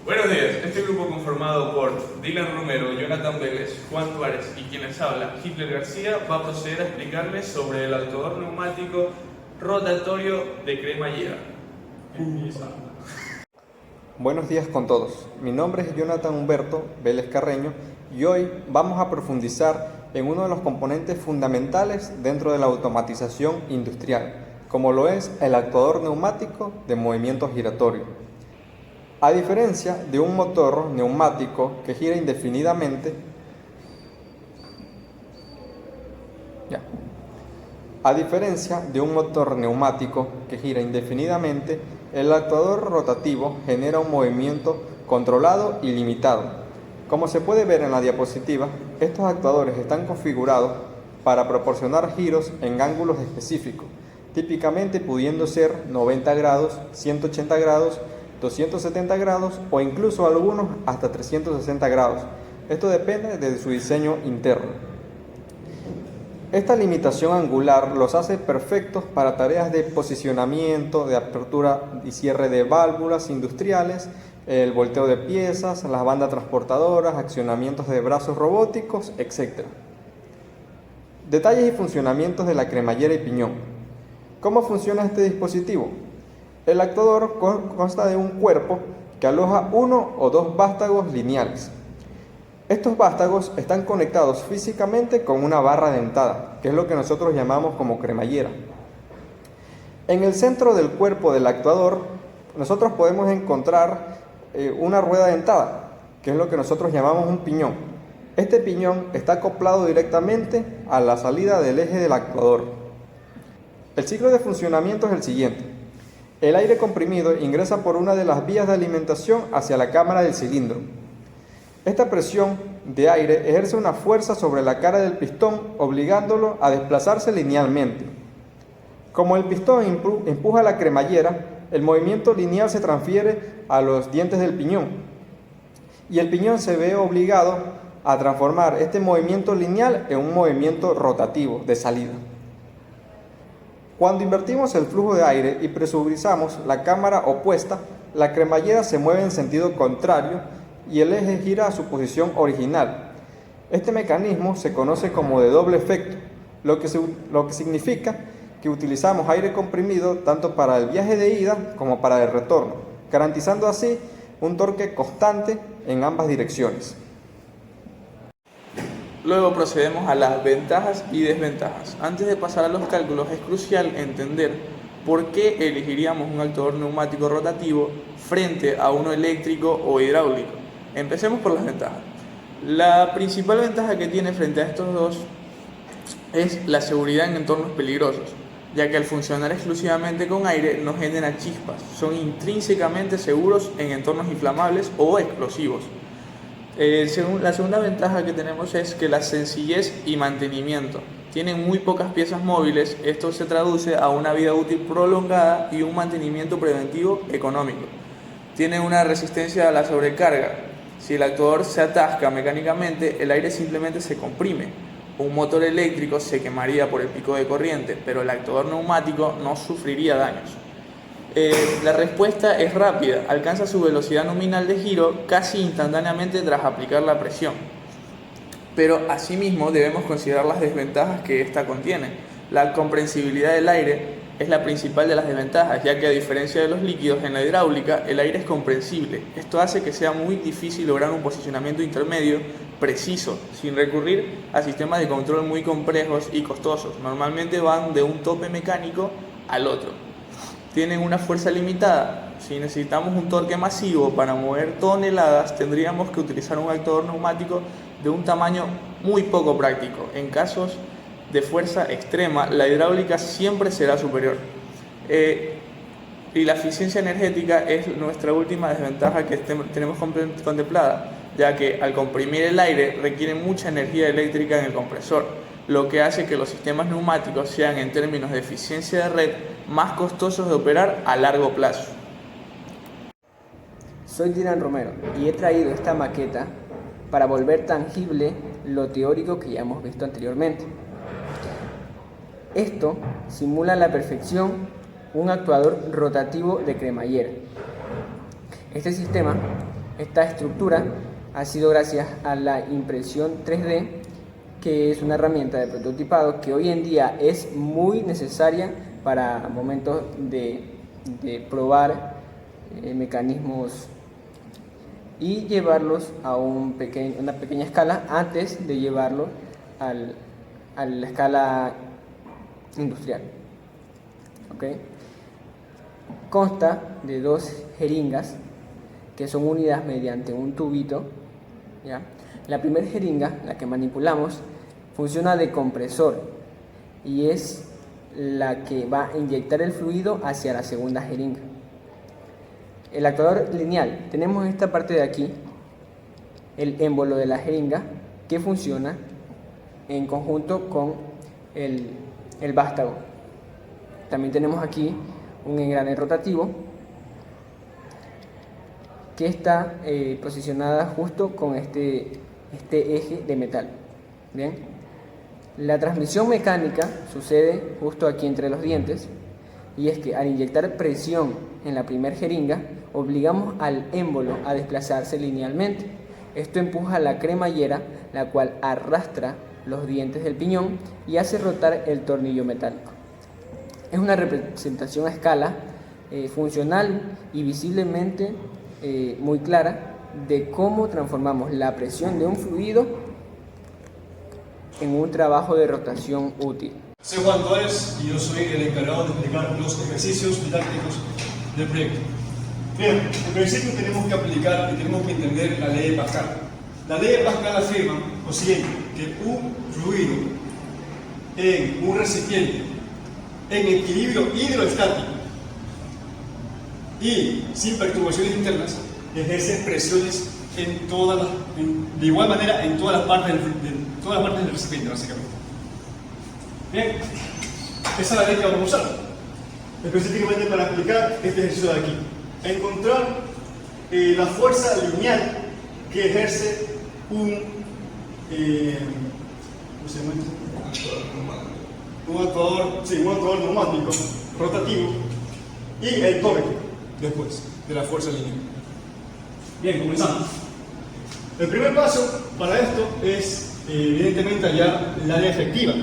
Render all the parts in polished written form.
Buenos días, este grupo conformado por Dylan Romero, Jonathan Vélez, Juan Tuárez y quien les habla, Hitler García, va a proceder a explicarles sobre el actuador neumático rotatorio de cremallera. Buenos días con todos, mi nombre es Jonathan Humberto Vélez Carreño y hoy vamos a profundizar en uno de los componentes fundamentales dentro de la automatización industrial, como lo es el actuador neumático de movimiento giratorio. A diferencia de un motor neumático que gira indefinidamente, el actuador rotativo genera un movimiento controlado y limitado. Como se puede ver en la diapositiva, estos actuadores están configurados para proporcionar giros en ángulos específicos, típicamente pudiendo ser 90 grados, 180 grados, 270 grados o incluso algunos hasta 360 grados. Esto depende de su diseño interno. Esta limitación angular los hace perfectos para tareas de posicionamiento, de apertura y cierre de válvulas industriales, el volteo de piezas, las bandas transportadoras, accionamientos de brazos robóticos, etc. Detalles y funcionamientos de la cremallera y piñón. ¿Cómo funciona este dispositivo? El actuador consta de un cuerpo que aloja uno o dos vástagos lineales. Estos vástagos están conectados físicamente con una barra dentada, que es lo que nosotros llamamos como cremallera. En el centro del cuerpo del actuador, nosotros podemos encontrar una rueda dentada, que es lo que nosotros llamamos un piñón. Este piñón está acoplado directamente a la salida del eje del actuador. El ciclo de funcionamiento es el siguiente. El aire comprimido ingresa por una de las vías de alimentación hacia la cámara del cilindro. Esta presión de aire ejerce una fuerza sobre la cara del pistón, obligándolo a desplazarse linealmente. Como el pistón empuja la cremallera, el movimiento lineal se transfiere a los dientes del piñón y el piñón se ve obligado a transformar este movimiento lineal en un movimiento rotativo de salida. Cuando invertimos el flujo de aire y presurizamos la cámara opuesta, la cremallera se mueve en sentido contrario y el eje gira a su posición original. Este mecanismo se conoce como de doble efecto, lo que significa que utilizamos aire comprimido tanto para el viaje de ida como para el retorno, garantizando así un torque constante en ambas direcciones. Luego procedemos a las ventajas y desventajas. Antes de pasar a los cálculos es crucial entender por qué elegiríamos un actuador neumático rotativo frente a uno eléctrico o hidráulico. Empecemos por las ventajas. La principal ventaja que tiene frente a estos dos es la seguridad en entornos peligrosos, ya que al funcionar exclusivamente con aire no genera chispas, son intrínsecamente seguros en entornos inflamables o explosivos. La segunda ventaja que tenemos es que la sencillez y mantenimiento. Tienen muy pocas piezas móviles, esto se traduce a una vida útil prolongada y un mantenimiento preventivo económico. Tienen una resistencia a la sobrecarga. Si el actuador se atasca mecánicamente, el aire simplemente se comprime. Un motor eléctrico se quemaría por el pico de corriente, pero el actuador neumático no sufriría daños. La respuesta es rápida, alcanza su velocidad nominal de giro casi instantáneamente tras aplicar la presión. Pero asimismo debemos considerar las desventajas que esta contiene. La comprensibilidad del aire es la principal de las desventajas, ya que a diferencia de los líquidos en la hidráulica, el aire es comprensible. Esto hace que sea muy difícil lograr un posicionamiento intermedio preciso, sin recurrir a sistemas de control muy complejos y costosos. Normalmente van de un tope mecánico al otro. Tienen una fuerza limitada. Si necesitamos un torque masivo para mover toneladas, tendríamos que utilizar un actuador neumático de un tamaño muy poco práctico. En casos de fuerza extrema, la hidráulica siempre será superior. Y la eficiencia energética es nuestra última desventaja que tenemos contemplada, ya que al comprimir el aire requiere mucha energía eléctrica en el compresor, lo que hace que los sistemas neumáticos sean, en términos de eficiencia de red, más costosos de operar a largo plazo. Soy Dylan Romero y he traído esta maqueta para volver tangible lo teórico que ya hemos visto anteriormente. Esto simula a la perfección un actuador rotativo de cremallera. Este sistema Esta estructura ha sido gracias a la impresión 3D, que es una herramienta de prototipado que hoy en día es muy necesaria para momentos de probar mecanismos y llevarlos a una pequeña escala antes de llevarlo a la escala industrial. ¿Okay? Consta de 2 jeringas que son unidas mediante un tubito, ¿ya? La primera jeringa, la que manipulamos, funciona de compresor y es la que va a inyectar el fluido hacia la segunda jeringa. El actuador lineal, tenemos esta parte de aquí, el émbolo de la jeringa, que funciona en conjunto con el vástago. También tenemos aquí un engrane rotativo que está posicionada justo con este eje de metal. Bien, la transmisión mecánica sucede justo aquí entre los dientes, y es que al inyectar presión en la primera jeringa obligamos al émbolo a desplazarse linealmente. Esto empuja la cremallera, la cual arrastra los dientes del piñón y hace rotar el tornillo metálico. Es una representación a escala funcional y visiblemente muy clara de cómo transformamos la presión de un fluido en un trabajo de rotación útil. Soy Juan Torres y yo soy el encargado de explicar los ejercicios didácticos del proyecto. Bien, en principio tenemos que aplicar y tenemos que entender la ley de Pascal. La ley de Pascal afirma lo siguiente, que un fluido en un recipiente en equilibrio hidroestático y sin perturbaciones internas ejerce presiones de igual manera en todas las partes del recipiente, básicamente. Bien, esa es la ley que vamos a usar específicamente para aplicar este ejercicio de aquí. Encontrar la fuerza lineal que ejerce un actuador neumático rotativo y el torque después de la fuerza lineal. Bien, comenzamos. El primer paso para esto es evidentemente hallar el área efectiva.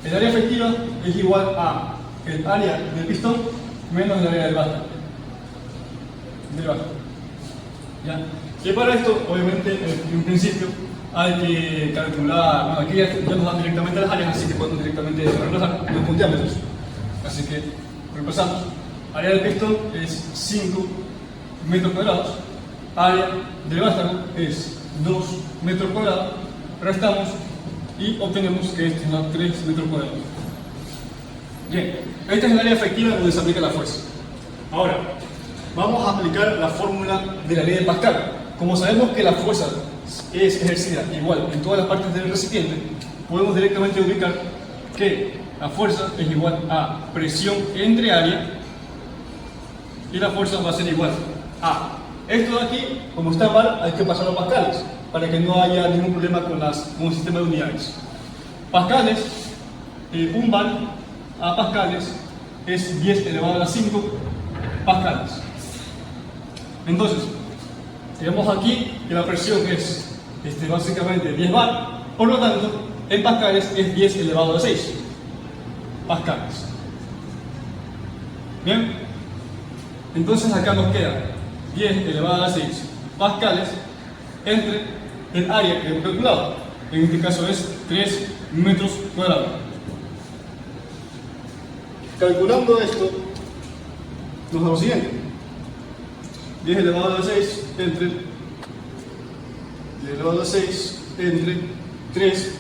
El área efectiva es igual a el área del pistón menos el área del vástago. ¿Ya? Y para esto, obviamente, en un principio hay que calcular, bueno, aquí ya nos dan directamente las áreas, así que podemos directamente reemplazar los puntiámetros. Así que reemplazamos. Área del pistón es 5 metros cuadrados, área del vástago es 2 metros cuadrados, restamos y obtenemos que esto es 3 metros cuadrados. Bien, esta es el área efectiva donde se aplica la fuerza. Ahora, vamos a aplicar la fórmula de la ley de Pascal. Como sabemos que la fuerza es ejercida igual en todas las partes del recipiente, podemos directamente ubicar que la fuerza es igual a presión entre área y la fuerza va a ser igual a esto de aquí. Como está bar, hay que pasarlo a pascales para que no haya ningún problema con el sistema de unidades. Pascales, un bar a pascales es 10 elevado a la 5 pascales. Entonces, tenemos aquí que la presión es básicamente 10 bar, por lo tanto, en pascales es 10 elevado a la 6 pascales. Bien, entonces acá nos queda 10 elevado a la 6 pascales entre el área que hemos calculado, en este caso es 3 metros cuadrados. Calculando esto, nos da lo siguiente: 10 elevado a la 6 entre 10 elevado a la 6 entre 3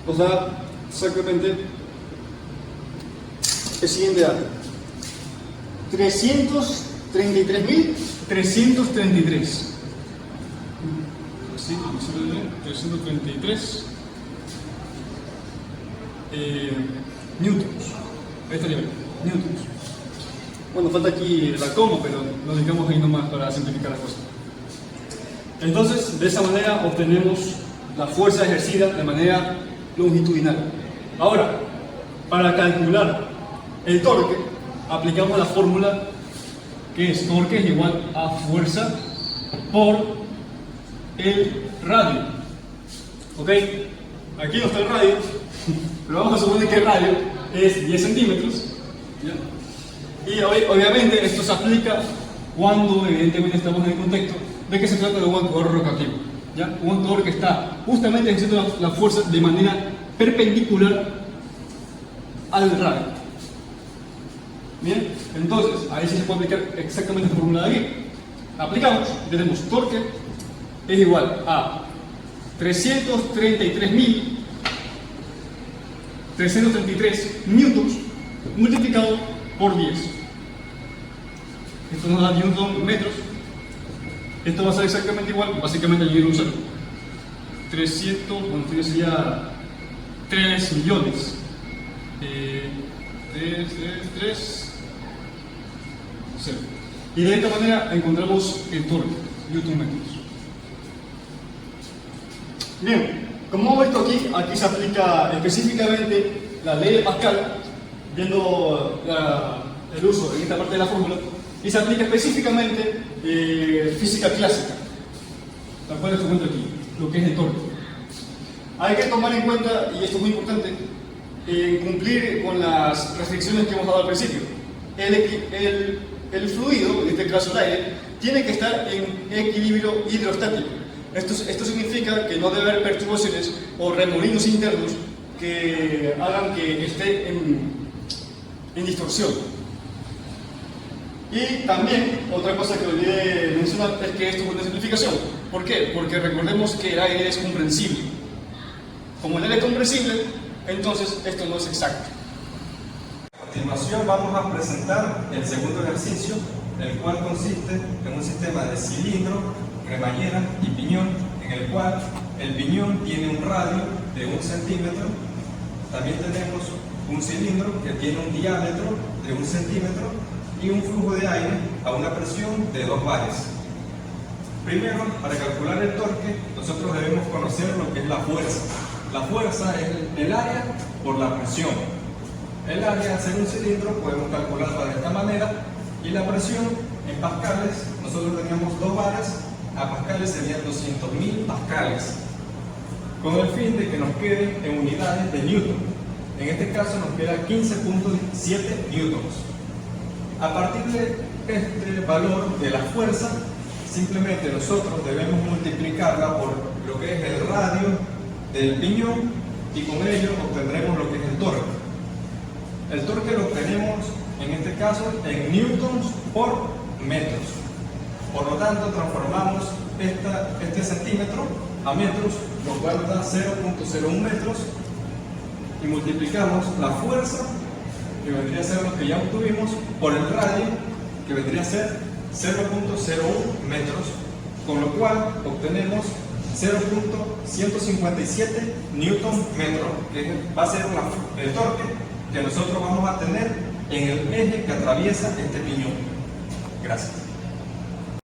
nos da exactamente el siguiente área: 333.333. Sí, 333 newtons. Este nivel, newtons. Bueno, falta aquí la coma, pero nos dejamos ahí nomás para simplificar la cosa. Entonces, de esa manera obtenemos la fuerza ejercida de manera longitudinal. Ahora, para calcular el torque, aplicamos la fórmula que es torque es igual a fuerza por el radio. ¿Ok? Aquí no está el radio, pero vamos a suponer que el radio es 10 centímetros. ¿Ya? Y obviamente esto se aplica cuando evidentemente estamos en el contexto de que se trata de un actuador rotativo. ¿Ya? Un actuador que está justamente ejerciendo la fuerza de manera perpendicular al radio. Bien, entonces ahí sí se puede aplicar exactamente esta fórmula de aquí. Aplicamos, tenemos torque es igual a 333 newtons multiplicado por 10. Esto nos da newton metros. Esto va a ser exactamente igual, básicamente añadir un cero. 300, bueno, esto ya sería 3 millones. 3, 0. Y de esta manera encontramos el torque, newton metros. Bien, como hemos visto aquí se aplica específicamente la ley de Pascal, viendo el uso en esta parte de la fórmula, y se aplica específicamente física clásica, la cual les comento aquí, lo que es el torque. Hay que tomar en cuenta, y esto es muy importante, cumplir con las restricciones que hemos dado al principio. El fluido, en este caso el aire, tiene que estar en equilibrio hidrostático. Esto significa que no debe haber perturbaciones o remolinos internos que hagan que esté en distorsión. Y también, otra cosa que olvidé mencionar es que esto es una simplificación. ¿Por qué? Porque recordemos que el aire es comprensible. Como el aire es comprensible, entonces esto no es exacto. A continuación vamos a presentar el segundo ejercicio, el cual consiste en un sistema de cilindro, cremallera y piñón, en el cual el piñón tiene un radio de 1 centímetro. También tenemos un cilindro que tiene un diámetro de 1 centímetro y un flujo de aire a una presión de 2 bares. Primero, para calcular el torque, nosotros debemos conocer lo que es la fuerza. La fuerza es el área por la presión. El área, al ser un cilindro, podemos calcularla de esta manera, y la presión en pascales, nosotros teníamos 2 bares, a pascales serían 200.000 pascales, con el fin de que nos queden en unidades de newton. En este caso nos queda 15.7 newtons. A partir de este valor de la fuerza, simplemente nosotros debemos multiplicarla por lo que es el radio del piñón, y con ello obtendremos lo que es el torque. El torque lo obtenemos en este caso en newtons por metros. Por lo tanto, transformamos este centímetro a metros, lo cual da 0.01 metros, y multiplicamos la fuerza, que vendría a ser lo que ya obtuvimos, por el radio, que vendría a ser 0.01 metros, con lo cual obtenemos 0.157 newton metro, que va a ser el torque que nosotros vamos a tener en el eje que atraviesa este piñón. Gracias.